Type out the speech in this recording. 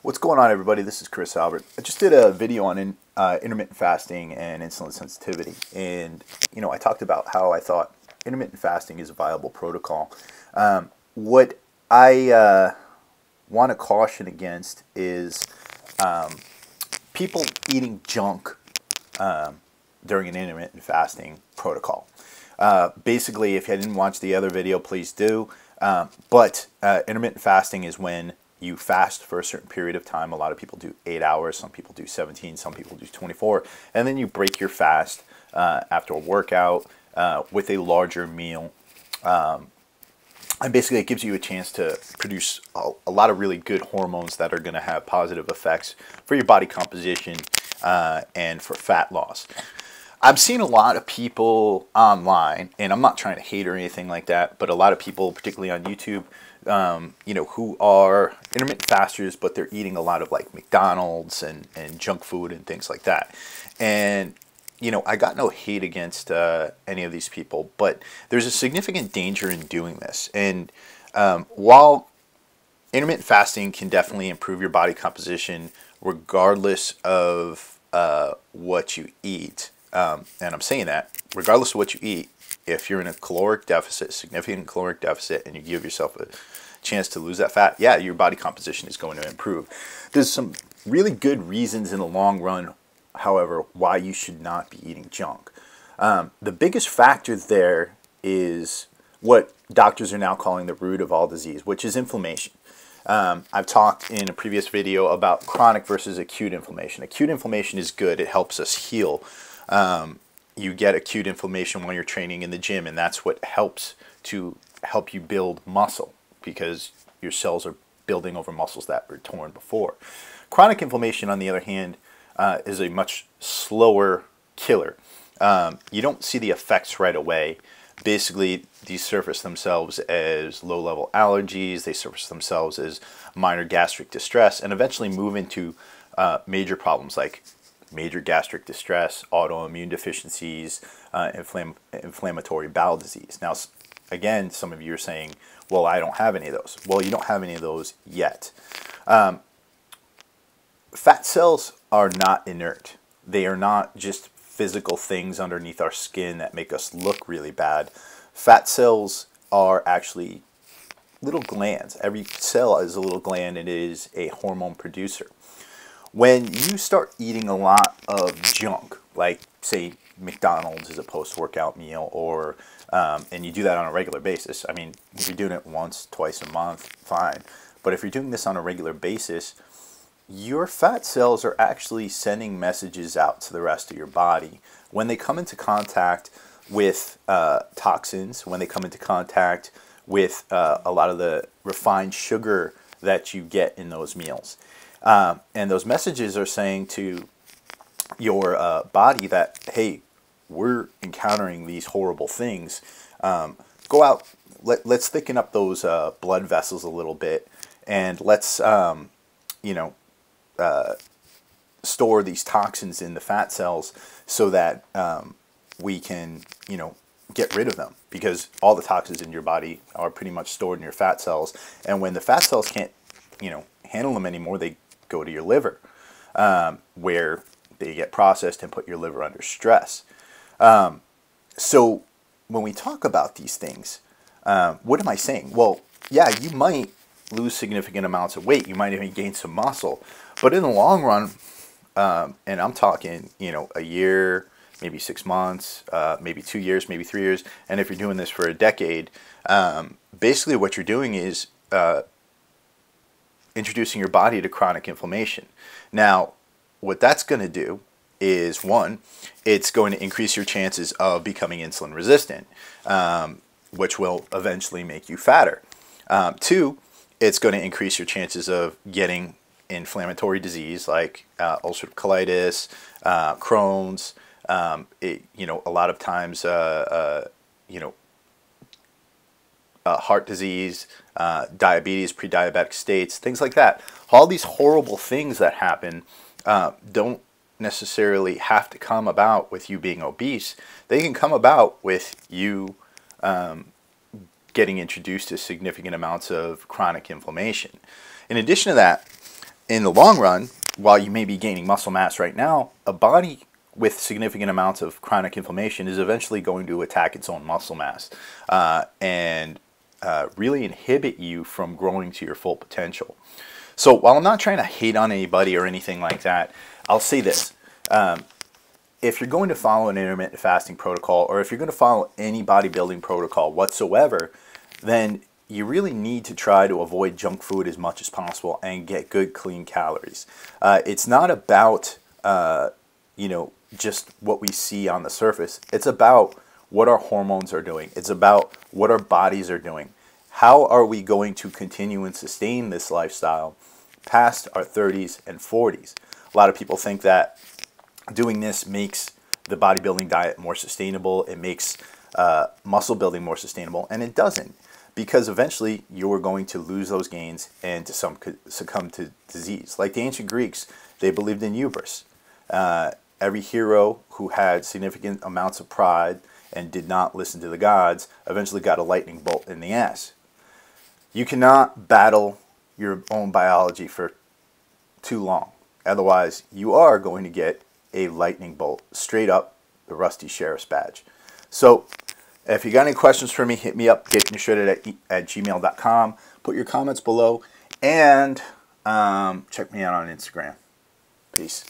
What's going on, everybody? This is Chris Albert. I just did a video on intermittent fasting and insulin sensitivity, and I talked about how I thought intermittent fasting is a viable protocol. What I want to caution against is people eating junk during an intermittent fasting protocol. Basically, if you didn't watch the other video, please do. But intermittent fasting is when you fast for a certain period of time. A lot of people do 8 hours, some people do 17, some people do 24, and then you break your fast after a workout with a larger meal. And basically it gives you a chance to produce a lot of really good hormones that are going to have positive effects for your body composition and for fat loss. I've seen a lot of people online, and I'm not trying to hate or anything like that, but a lot of people, particularly on YouTube, who are intermittent fasters, but they're eating a lot of like McDonald's and junk food and things like that. And I got no hate against any of these people, but there's a significant danger in doing this. And while intermittent fasting can definitely improve your body composition regardless of what you eat, and I'm saying that regardless of what you eat, if you're in a caloric deficit, significant caloric deficit, and you give yourself a chance to lose that fat, yeah, your body composition is going to improve. There's some really good reasons in the long run, however, why you should not be eating junk. The biggest factor there is what doctors are now calling the root of all disease, which is inflammation. I've talked in a previous video about chronic versus acute inflammation. Acute inflammation is good. It helps us heal. You get acute inflammation when you're training in the gym, and that's what helps you build muscle, because your cells are building over muscles that were torn before. Chronic inflammation, on the other hand, is a much slower killer. You don't see the effects right away. Basically, these surface themselves as low-level allergies, they surface themselves as minor gastric distress, and eventually move into major problems like major gastric distress, autoimmune deficiencies, inflammatory bowel disease. Now, again, some of you are saying, well, I don't have any of those. Well, you don't have any of those yet. Fat cells are not inert. They are not just physical things underneath our skin that make us look really bad. Fat cells are actually little glands. Every cell is a little gland, and it is a hormone producer. When you start eating a lot of junk, like say McDonald's as a post-workout meal, or and you do that on a regular basis. I mean, if you're doing it once, twice a month, fine. But if you're doing this on a regular basis, your fat cells are actually sending messages out to the rest of your body. When they come into contact with toxins, when they come into contact with a lot of the refined sugar that you get in those meals, and those messages are saying to your body that, hey, we're encountering these horrible things. Go out, let's thicken up those blood vessels a little bit, and let's store these toxins in the fat cells so that we can get rid of them, because all the toxins in your body are pretty much stored in your fat cells, and when the fat cells can't handle them anymore, they go to your liver, where they get processed and put your liver under stress. So when we talk about these things, what am I saying? Well, yeah, you might lose significant amounts of weight. You might even gain some muscle. But in the long run, and I'm talking, a year, maybe 6 months, maybe 2 years, maybe 3 years, and if you're doing this for a decade, basically what you're doing is introducing your body to chronic inflammation. Now, what that's going to do is, one, it's going to increase your chances of becoming insulin resistant, which will eventually make you fatter. Two, it's going to increase your chances of getting inflammatory disease like ulcerative colitis, Crohn's, a lot of times, heart disease, diabetes, pre-diabetic states, things like that. All these horrible things that happen don't necessarily have to come about with you being obese. They can come about with you getting introduced to significant amounts of chronic inflammation. In addition to that, in the long run, while you may be gaining muscle mass right now, a body with significant amounts of chronic inflammation is eventually going to attack its own muscle mass and really inhibit you from growing to your full potential. So while I'm not trying to hate on anybody or anything like that, I'll say this. If you're going to follow an intermittent fasting protocol, or if you're going to follow any bodybuilding protocol whatsoever, then you really need to try to avoid junk food as much as possible and get good clean calories. It's not about just what we see on the surface. It's about what our hormones are doing. It's about what our bodies are doing. How are we going to continue and sustain this lifestyle past our 30s and 40s? A lot of people think that doing this makes the bodybuilding diet more sustainable. It makes muscle building more sustainable, and it doesn't, because eventually you're going to lose those gains and to succumb to disease. Like the ancient Greeks, they believed in hubris. Every hero who had significant amounts of pride and did not listen to the gods eventually got a lightning bolt in the ass. You cannot battle your own biology for too long. Otherwise, you are going to get a lightning bolt straight up the rusty sheriff's badge. So if you got any questions for me, hit me up, gettingtoshredded at gmail.com. Put your comments below, and check me out on Instagram. Peace.